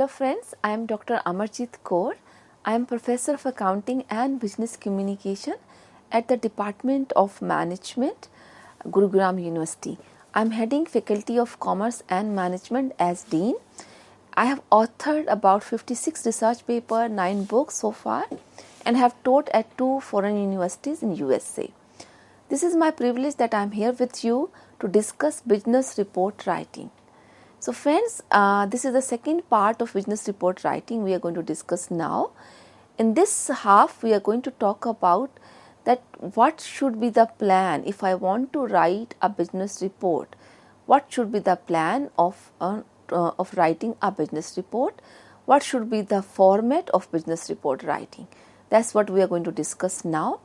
Hello friends, I am Dr. Amarjit Kaur. I am Professor of Accounting and Business Communication at the Department of Management, Gurugram University. I am heading Faculty of Commerce and Management as Dean. I have authored about 56 research papers, 9 books so far, and have taught at 2 foreign universities in USA. This is my privilege that I am here with you to discuss business report writing. So friends, this is the second part of business report writing we are going to discuss now. In this half, we are going to talk about that what should be the plan if I want to write a business report. What should be the plan of writing a business report? What should be the format of business report writing? That's what we are going to discuss now.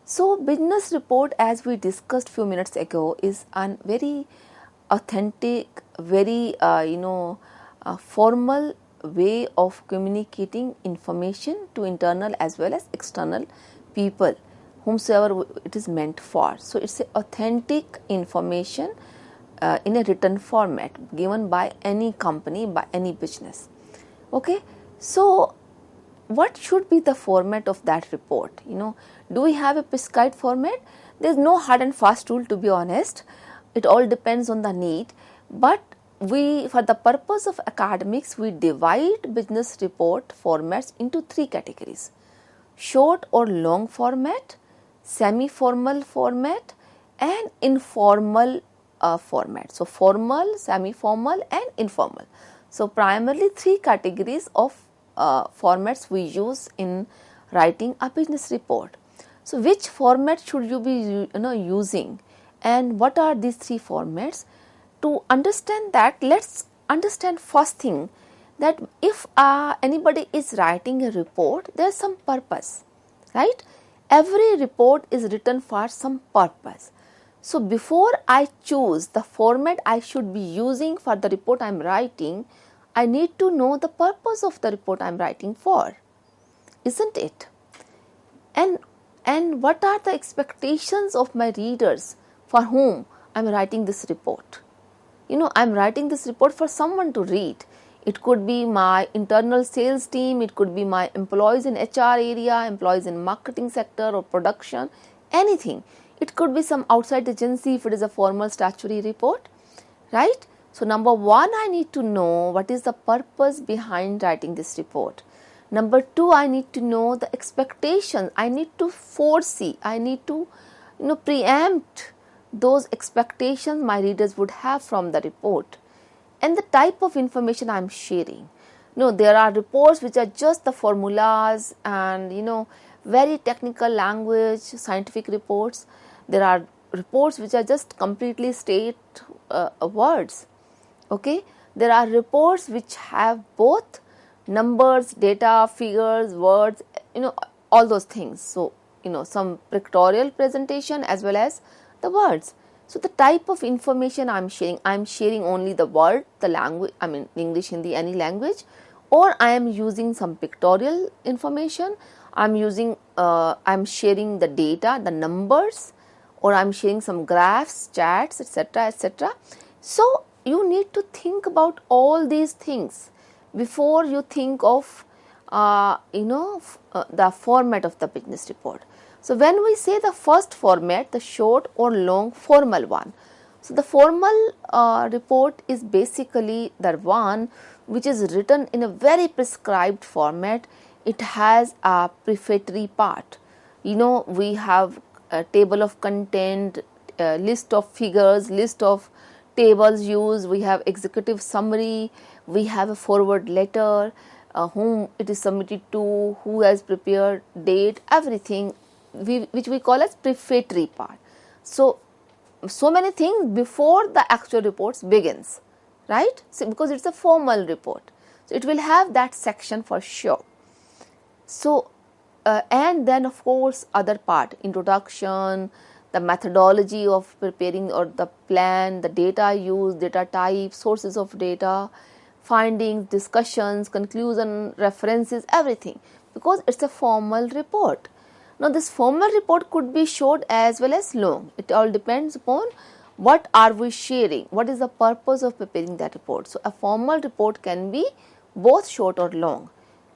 So business report, as we discussed few minutes ago, is a very authentic, very formal way of communicating information to internal as well as external people, whomsoever it is meant for. So it's authentic information in a written format given by any company, by any business. Okay, so what should be the format of that report? Do we have a prescribed format? There's no hard and fast rule, to be honest. It all depends on the need, but for the purpose of academics, we divide business report formats into 3 categories: short or long format, semi-formal format, and informal format. So formal, semi-formal, and informal. So primarily 3 categories of formats we use in writing a business report. So which format should you be using? And what are these 3 formats? To understand that, let's understand first thing that if anybody is writing a report, there is some purpose, right? Every report is written for some purpose. So before I choose the format I should be using for the report I am writing, I need to know the purpose of the report I am writing for, isn't it? And what are the expectations of my readers for whom I am writing this report? I am writing this report for someone to read. It could be my internal sales team, it could be my employees in HR area, employees in marketing sector or production, anything. It could be some outside agency if it is a formal statutory report, right? So number 1, I need to know what is the purpose behind writing this report. Number 2, I need to know the expectations. I need to foresee, I need to preempt those expectations my readers would have from the report, and the type of information I am sharing. There are reports which are just the formulas and very technical language, scientific reports. There are reports which are just completely state words. Okay, there are reports which have both numbers, data, figures, words, all those things. So some pictorial presentation as well as the words. So the type of information I'm sharing only the word, the language, English, Hindi, any language, or I am using some pictorial information. I'm sharing the data, the numbers, or I'm sharing some graphs, charts, etc., etc. So you need to think about all these things before you think of the format of the business report. So when we say the first format, the short or long formal one. So the formal report is basically the one which is written in a very prescribed format. It has a prefatory part. We have a table of content, list of figures, list of tables used. We have executive summary. We have a forward letter, whom it is submitted to, who has prepared, date, everything, which we call as prefatory part. So many things before the actual reports begins, right? So because it's a formal report, so it will have that section for sure. So and then of course other part, introduction, the methodology of preparing or the plan, the data used, data type, sources of data, findings, discussions, conclusion, references, everything, because it's a formal report. Now this formal report could be short as well as long. It all depends upon what are we sharing, what is the purpose of preparing that report. So a formal report can be both short or long.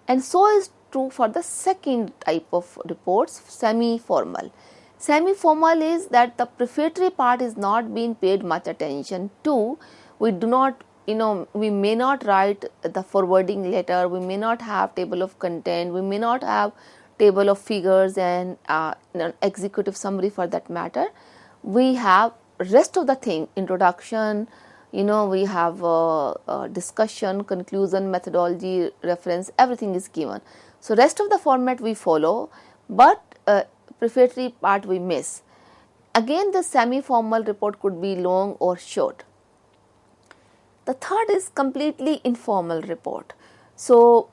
And so is true for the second type of reports, semi-formal. Semi-formal is that the prefatory part is not being paid much attention to. We do not, we may not write the forwarding letter, we may not have table of content, we may not have table of figures and executive summary for that matter. We have rest of the thing, introduction, we have discussion, conclusion, methodology, reference, everything is given. So rest of the format we follow, but prefatory part we miss. Again, the semi-formal report could be long or short. The third is completely informal report. So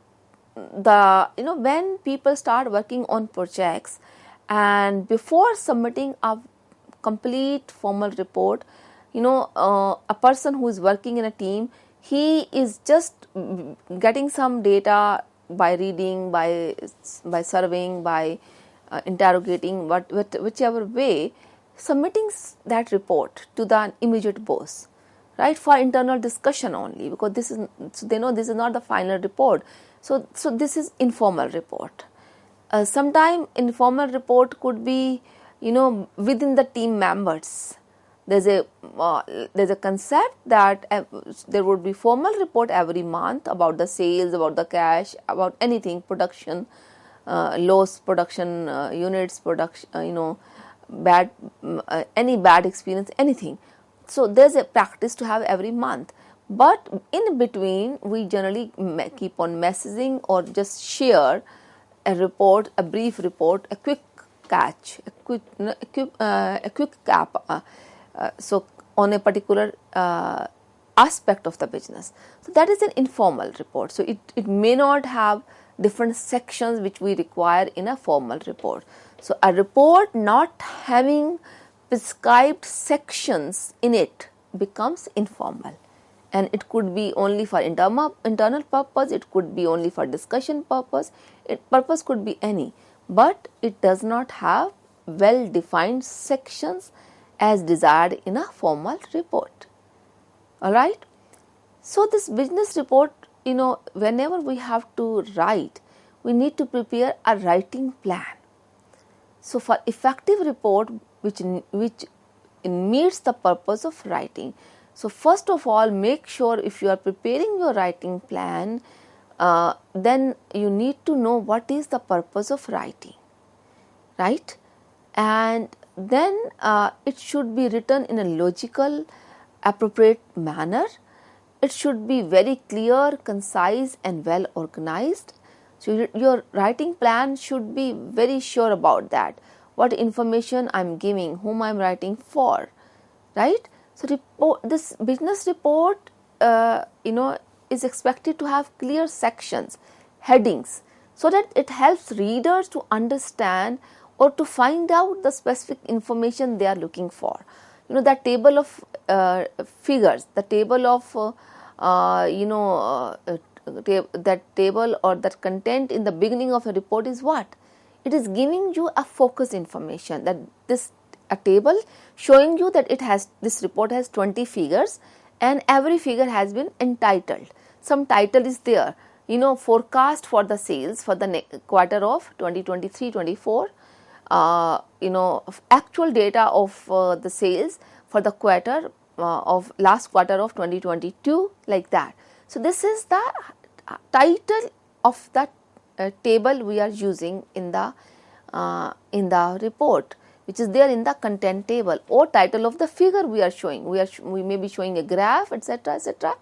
when people start working on projects and before submitting a complete formal report, a person who is working in a team, he is just getting some data by reading, by surveying, by interrogating, whichever way, submitting that report to the immediate boss, right, for internal discussion only, because they know this is not the final report. So this is informal report. Sometime informal report could be, within the team members. There's a concept that there would be formal report every month about the sales, about the cash, about anything, production, loss, production units, production, any bad experience, anything. So there's a practice to have every month. But in between, we generally keep on messaging or just share a report, a brief report, a quick catch, a quick cap. So on a particular aspect of the business. So that is an informal report. So it may not have different sections which we require in a formal report. So a report not having prescribed sections in it becomes informal, and it could be only for internal purpose, it could be only for discussion purpose, purpose could be any, but it does not have well defined sections as desired in a formal report. Alright. So this business report, whenever we have to write, we need to prepare a writing plan. So for effective report which meets the purpose of writing, so first of all, make sure if you are preparing your writing plan, then you need to know what is the purpose of writing, right? And then it should be written in a logical, appropriate manner. It should be very clear, concise and well organized. So your writing plan should be very sure about that. What information I am giving, whom I am writing for, right? So this business report, is expected to have clear sections, headings, so that it helps readers to understand or to find out the specific information they are looking for. That table of figures, the table of, that table or that content in the beginning of a report is what? It is giving you a focus information, that a table showing you that this report has 20 figures and every figure has been entitled. Some title is there, forecast for the sales for the quarter of 2023-24, actual data of the sales for the quarter of last quarter of 2022, like that. So this is the title of the table we are using in the report, which is there in the content table, or title of the figure we are showing. We may be showing a graph, etc., etc.,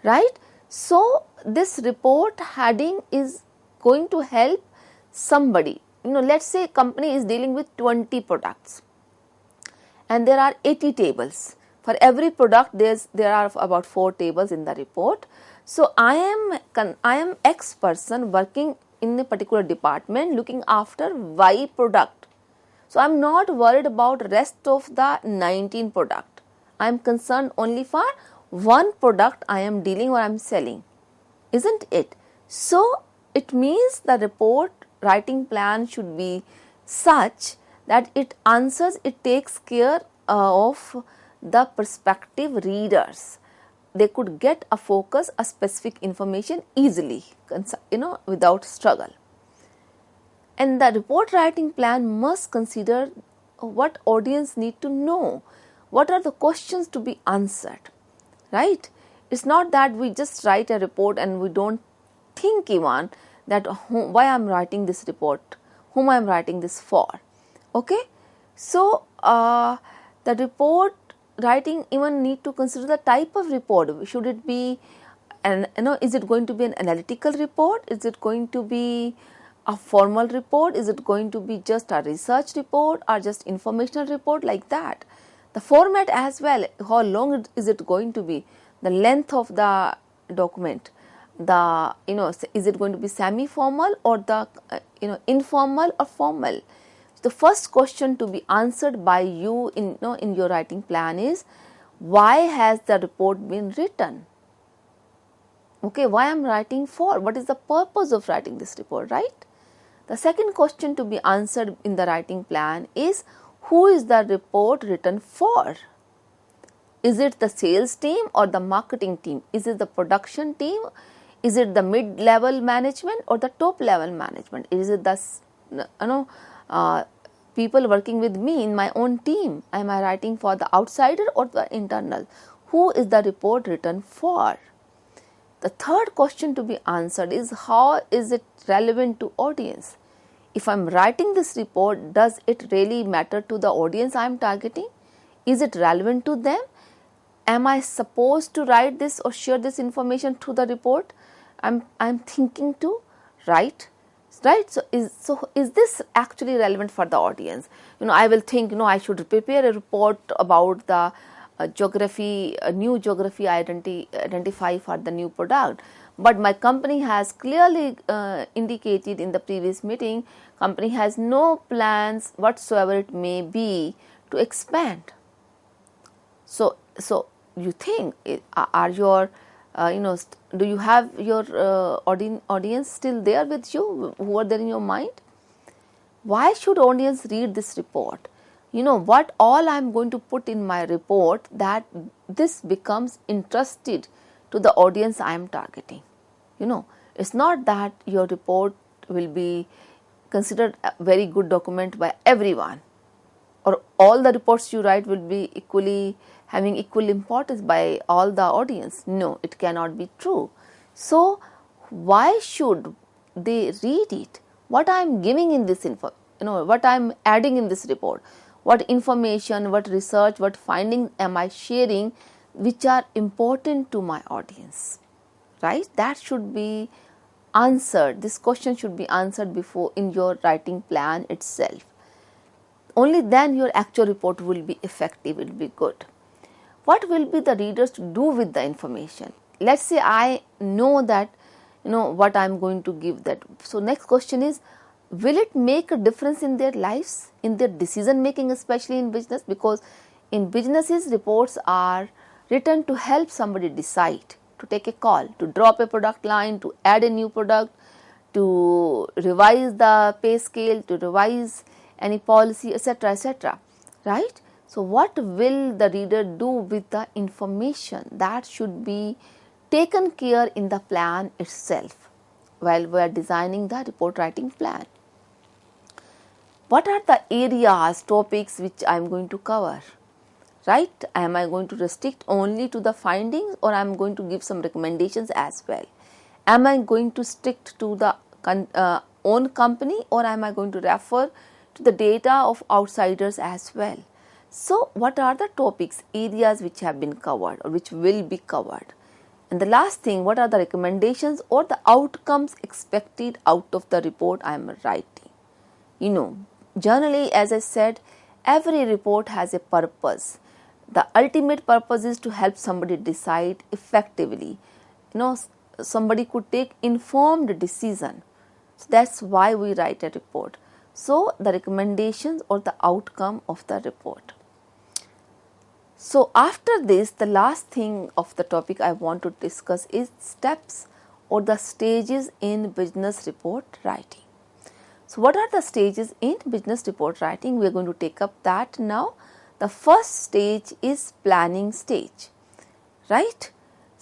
right? So this report heading is going to help somebody. Let's say company is dealing with 20 products and there are 80 tables. For every product there are about 4 tables in the report. So I am X person working in a particular department looking after Y product. So I am not worried about rest of the 19 product. I am concerned only for one product I am dealing or I am selling, isn't it? So it means the report writing plan should be such that it takes care of the prospective readers. they could get a focus, a specific information easily, without struggle. And the report writing plan must consider what audience need to know, what are the questions to be answered, right? It's not that we just write a report and we don't think even that why I'm writing this report, whom I'm writing this for. Okay, so the report writing even need to consider the type of report. Should it be is it going to be an analytical report? Is it going to be a formal report? Is it going to be just a research report or just informational report, like that? The format as well, how long is it going to be, the length of the document, is it going to be semi-formal or the informal or formal? The first question to be answered by you in your writing plan is, why has the report been written? Okay, why I'm writing for? What is the purpose of writing this report, right? The second question to be answered in the writing plan is, who is the report written for? Is it the sales team or the marketing team? Is it the production team? Is it the mid-level management or the top-level management? Is it the people working with me in my own team? Am I writing for the outsider or the internal? Who is the report written for? The third question to be answered is, how is it relevant to audience? If I am writing this report, does it really matter to the audience I am targeting? Is it relevant to them? Am I supposed to write this or share this information through the report I'm thinking to write? Right? So is this actually relevant for the audience? I will think, I should prepare a report about the new geography identify for the new product. But my company has clearly indicated in the previous meeting, company has no plans whatsoever it may be to expand. So you think, are your do you have your audience still there with you, who are there in your mind? Why should audience read this report? What all I am going to put in my report that this becomes interested to the audience I am targeting. It's not that your report will be considered a very good document by everyone, or all the reports you write will be having equal importance by all the audience. No, it cannot be true. So why should they read it? What I am giving in this what I am adding in this report, what information, what research, what findings am I sharing which are important to my audience, right? That should be answered. This question should be answered before in your writing plan itself. Only then your actual report will be effective, it will be good. What will be the readers to do with the information? Let's say I know that, what I am going to give that. So next question is, will it make a difference in their lives, in their decision making, especially in business? Because in businesses, reports are written to help somebody decide, to take a call, to drop a product line, to add a new product, to revise the pay scale, to revise any policy, etc., right? So what will the reader do with the information? That should be taken care in the plan itself while we are designing the report writing plan. What are the areas, topics which I am going to cover, right? Am I going to restrict only to the findings, or I am going to give some recommendations as well? Am I going to stick to the own company, or am I going to refer to the data of outsiders as well? So what are the topics, areas which have been covered or which will be covered? And the last thing, what are the recommendations or the outcomes expected out of the report I am writing? Generally, as I said, every report has a purpose. The ultimate purpose is to help somebody decide effectively. Somebody could take informed decision. So that's why we write a report. So the recommendations or the outcome of the report. So after this, the last thing of the topic I want to discuss is steps or the stages in business report writing. So what are the stages in business report writing? We are going to take up that now. The first stage is planning stage, right?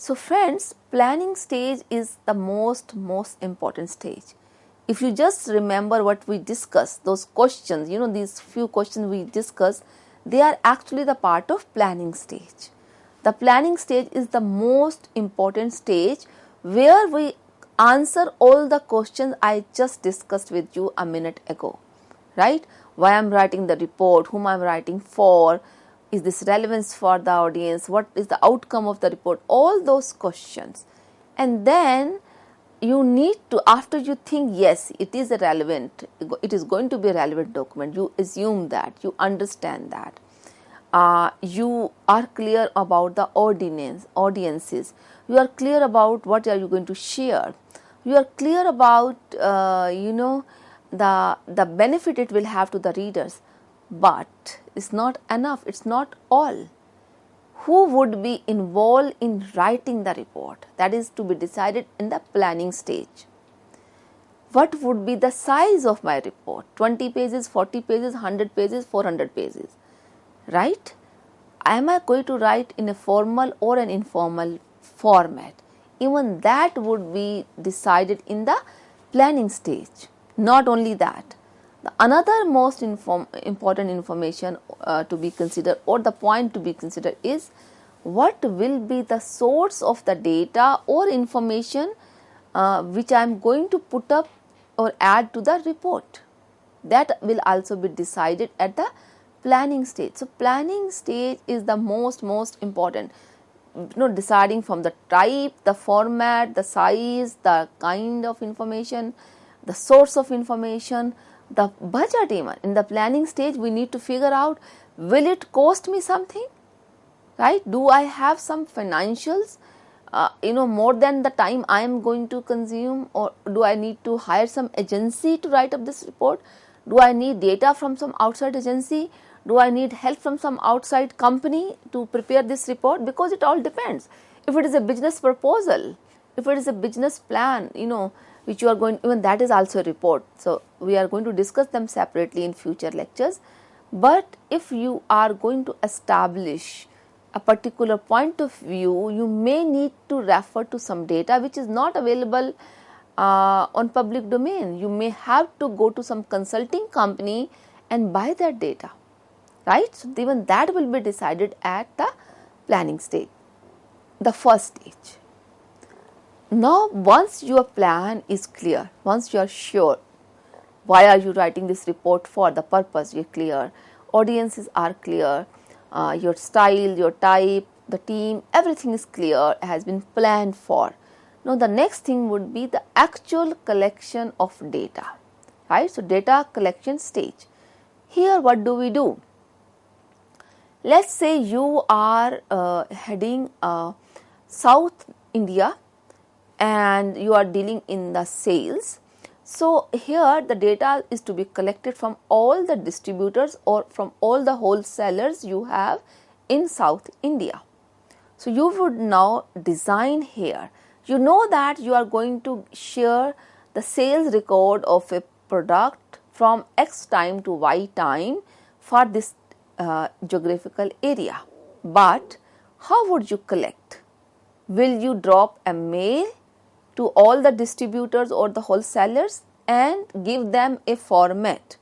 So friends, planning stage is the most important stage. If you just remember what we discussed, those questions, these few questions we discussed, they are actually the part of planning stage. The planning stage is the most important stage where we answer all the questions I just discussed with you a minute ago, right? Why I'm writing the report, whom I'm writing for, is this relevance for the audience, what is the outcome of the report, all those questions. And then you need to, after you think, yes, it is it is going to be a relevant document, you assume that, you understand that, you are clear about the audiences, you are clear about what are you going to share, you are clear about the benefit it will have to the readers. But it's not enough, it's not all. Who would be involved in writing the report? That is to be decided in the planning stage. What would be the size of my report? 20 pages, 40 pages, 100 pages, 400 pages, right? Am I going to write in a formal or an informal format? Even that would be decided in the planning stage. Not only that, the another most important information to be considered, or the point to be considered, is what will be the source of the data or information which I am going to put up or add to the report. That will also be decided at the planning stage. So planning stage is the most important. Deciding from the type, the format, the size, the kind of information, the source of information, the budget. Even in the planning stage, we need to figure out, will it cost me something, right? Do I have some financials, more than the time I am going to consume, or do I need to hire some agency to write up this report? Do I need data from some outside agency? Do I need help from some outside company to prepare this report? Because it all depends. If it is a business proposal, if it is a business plan, which you are going, even that is also a report. So we are going to discuss them separately in future lectures. But if you are going to establish a particular point of view, you may need to refer to some data which is not available on public domain. You may have to go to some consulting company and buy that data, right? So even that will be decided at the planning stage, the first stage. Now once your plan is clear, once you are sure why are you writing this report for, the purpose is clear, audiences are clear, your style, your type, the team, everything is clear, has been planned for. Now the next thing would be the actual collection of data, right? So data collection stage. Here what do? Let's say you are heading South India and you are dealing in the sales. So here the data is to be collected from all the distributors or from all the wholesalers you have in South India. So you would now design here. You know that you are going to share the sales record of a product from X time to Y time for this geographical area. But how would you collect? Will you drop a mail to all the distributors or the wholesalers and give them a format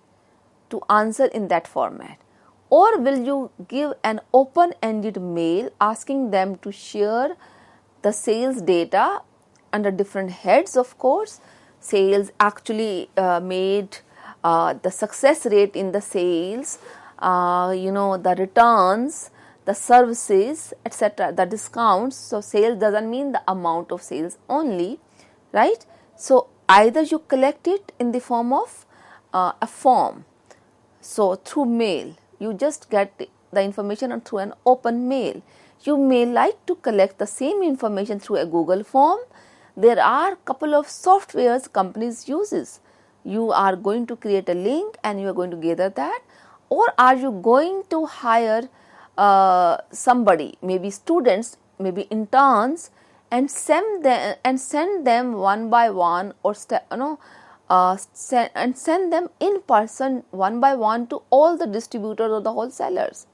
to answer in that format? Or will you give an open-ended mail asking them to share the sales data under different heads, of course, sales actually made, the success rate in the sales, the returns, the services, etc., the discounts. So sales doesn't mean the amount of sales only, right? So either you collect it in the form of a form, so through mail, you just get the information through an open mail. You may like to collect the same information through a Google form. There are a couple of softwares companies uses. You are going to create a link and you are going to gather that, or are you going to hire somebody, maybe students, maybe interns, and send them one by one, or send them in person one by one to all the distributors or the wholesalers,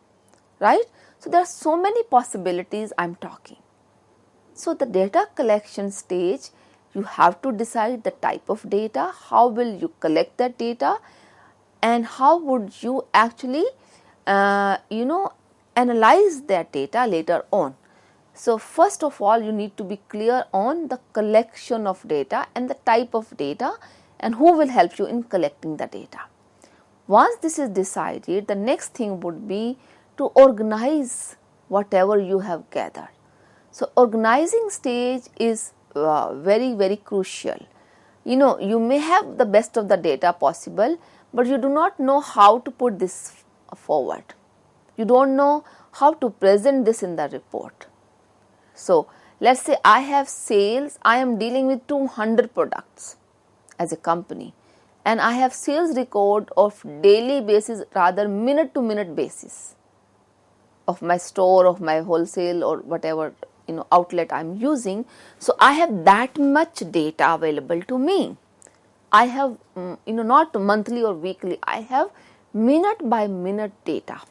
right? So there are so many possibilities I'm talking. So the data collection stage, you have to decide the type of data, how will you collect that data, and how would you actually analyze that data later on. So first of all, you need to be clear on the collection of data and the type of data and who will help you in collecting the data. Once this is decided, the next thing would be to organize whatever you have gathered. So organizing stage is very crucial. You may have the best of the data possible, but you do not know how to put this forward. You don't know how to present this in the report. So let's say I have sales, I am dealing with 200 products as a company, and I have sales record of daily basis, rather minute to minute basis of my store, of my wholesale or whatever outlet I am using. So I have that much data available to me. I have not monthly or weekly, I have minute by minute data.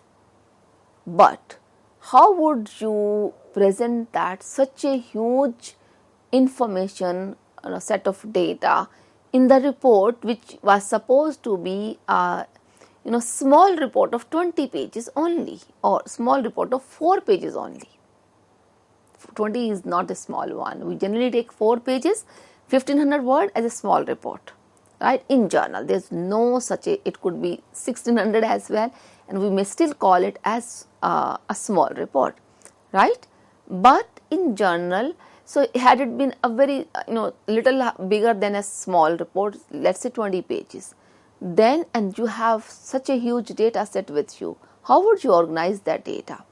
But how would you present that such a huge information, set of data in the report, which was supposed to be a small report of 20 pages only, or small report of 4 pages only. 20 is not a small one. We generally take 4 pages, 1500 word as a small report, right? In journal, there's no such a, it could be 1600 as well, and we may still call it as a small report, right? But in journal, so had it been a very little bigger than a small report, let's say 20 pages, then, and you have such a huge data set with you, how would you organize that data?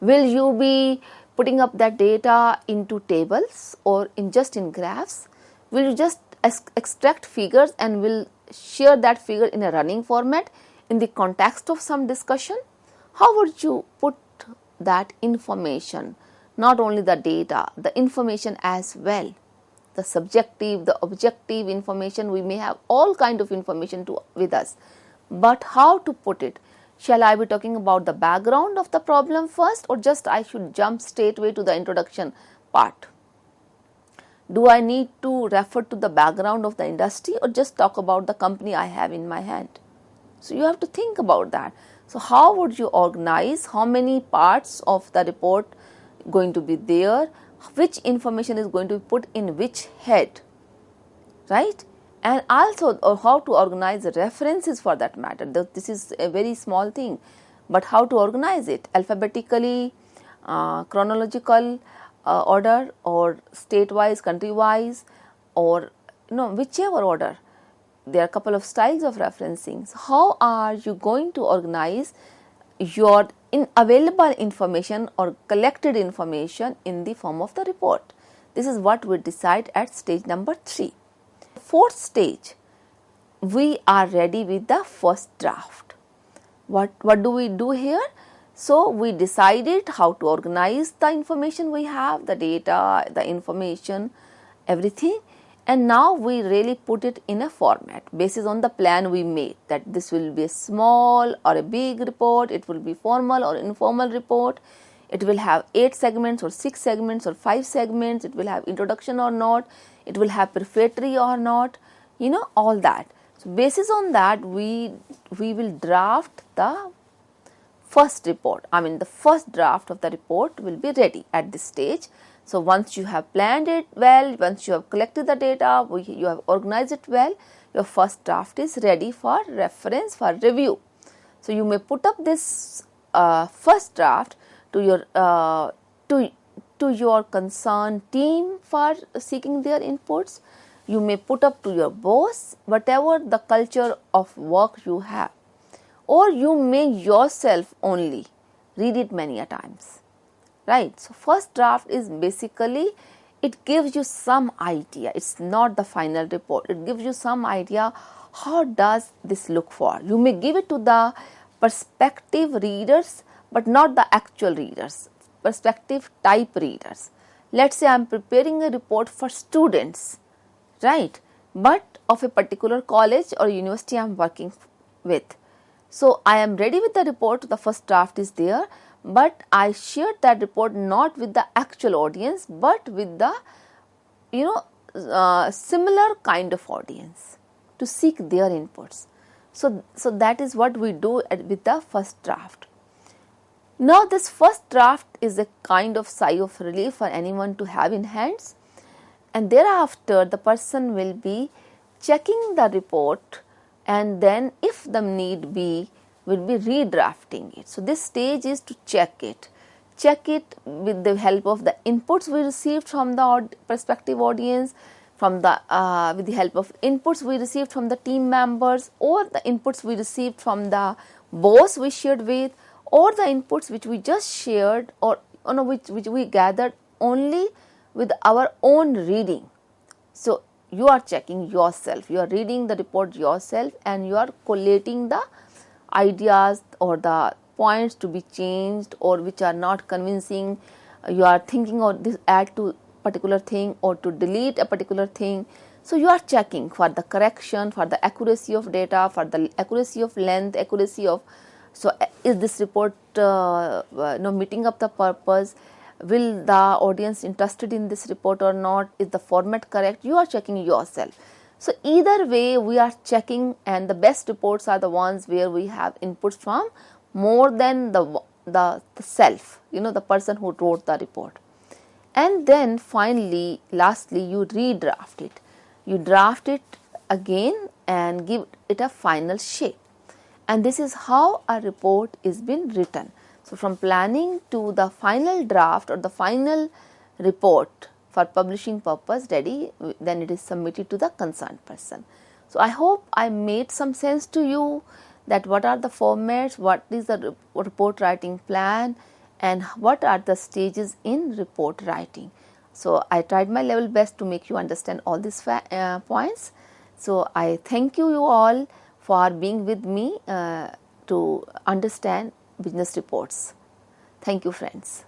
Will you be putting up that data into tables or in graphs? Will you just extract figures and will share that figure in a running format in the context of some discussion? How would you put that information, not only the data, the information as well, the subjective, the objective information? We may have all kind of information with us, but how to put it? Shall I be talking about the background of the problem first, or just I should jump straight away to the introduction part? Do I need to refer to the background of the industry, or just talk about the company I have in my hand? So you have to think about that. So how would you organize? How many parts of the report going to be there? Which information is going to be put in which head, right? And also how to organize the references for that matter. This is a very small thing, but how to organize it alphabetically, chronological order, or state-wise, country-wise, or whichever order. There are a couple of styles of referencing. So how are you going to organize your available information or collected information in the form of the report? This is what we decide at stage number 3. Fourth stage, we are ready with the first draft. What do we do here? So we decided how to organize the information we have, the data, the information, everything, and now we really put it in a format basis on the plan we made, that this will be a small or a big report, it will be formal or informal report, it will have 8 segments or 6 segments or 5 segments, it will have introduction or not, it will have prefatory or not, all that. So basis on that, we will draft the first report. The first draft of the report will be ready at this stage. So once you have planned it well, once you have collected the data, you have organized it well, your first draft is ready for reference, for review. So you may put up this first draft to your concerned team for seeking their inputs. You may put up to your boss, whatever the culture of work you have, or you may yourself only read it many a times, right? So first draft is basically, it gives you some idea. It's not the final report. It gives you some idea, how does this look for? You may give it to the prospective readers, but not the actual readers, prospective type readers. Let's say I'm preparing a report for students, right, but of a particular college or university I'm working with. So I am ready with the report, the first draft is there, but I shared that report not with the actual audience, but with the similar kind of audience to seek their inputs. So that is what we do with the first draft. Now this first draft is a kind of sigh of relief for anyone to have in hands, and thereafter the person will be checking the report, and then if the need be will be redrafting it. So this stage is to check it with the help of the inputs we received from the prospective audience, from the with the help of inputs we received from the team members, or the inputs we received from the boss we shared with, or the inputs which we just shared, or which we gathered only with our own reading. So you are checking yourself, you are reading the report yourself, and you are collating the ideas or the points to be changed or which are not convincing. You are thinking of this, add to particular thing or to delete a particular thing. So you are checking for the correction, for the accuracy of data, for the accuracy of length, accuracy of, so is this report meeting up the purpose? Will the audience interested in this report or not? Is the format correct? You are checking yourself. So either way we are checking, and the best reports are the ones where we have inputs from more than the self, the person who wrote the report. And then finally, lastly, you redraft it. You draft it again and give it a final shape. And this is how a report is been written. So from planning to the final draft or the final report for publishing purpose ready, then it is submitted to the concerned person. So I hope I made some sense to you that what are the formats, what is the report writing plan, and what are the stages in report writing. So I tried my level best to make you understand all these points. So I thank you all for being with me to understand business reports. Thank you, friends.